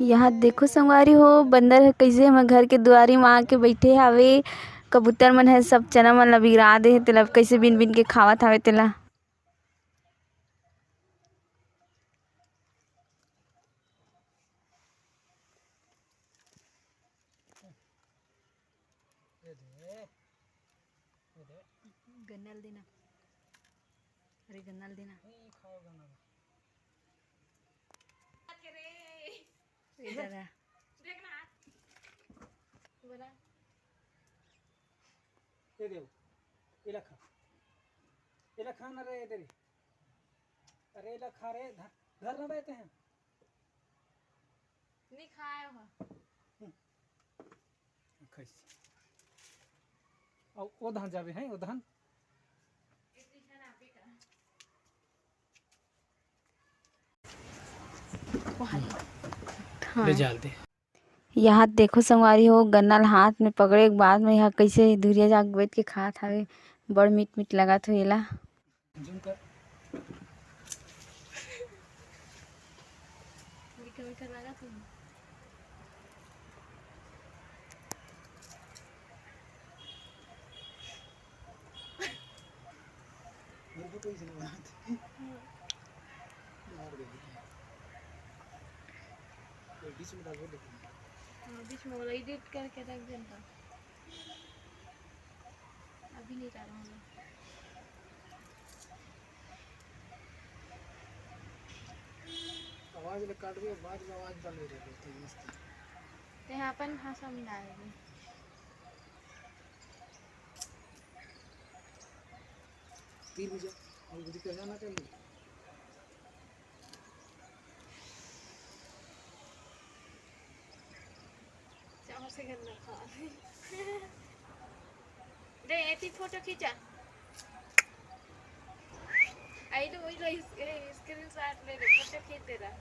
यहाँ देखो संगवारी हो बंदर ह कइसे हमर घर के दुआरी म आके बइठे हावे। कबूतर मन है सब चना मन ल बिगड़ा दे हे तेला कइसे बिन बिन के खावत हावे तेला। गन्नल देना, अरे गन्नल देना। इधर आ। ये देव, इला खा, इला खा ना रे इधर, अरे इला खा रे, घर ना बैठे हैं। नहीं खाया हो। कैसे? और वो धान जावे हैं, वो धान। हाँ। ले जाल दे। यहाँ देखो संगवारी हो गन्नल हाथ में पकड़े के बाद में यहाँ कइसे धुरिया जाग बैठ के खात हावे। बड़ मीठ मीठ लगत हो एला। जूम कर। मीठा मीठा लगत हो। मेरे को कोई नहीं बनाते। मार दे। ये बीच में डाल दो लेकिन। हाँ बीच में वाला एडिट करके रख देना। अभी नहीं डाला हूँ। आवाज ले काट दे, बाद में आवाज डाल रहे थे मस्त। ते यहाँ अपन भाषा में डालेंगे। तीर में जा, और बुद्धि कर जाना चाहिए। चावल से गन्ना खा। दे ऐसी फोटो खींचा। आई तो वही स्क्रीन शॉट ले ले फोटो खींच दे रहा।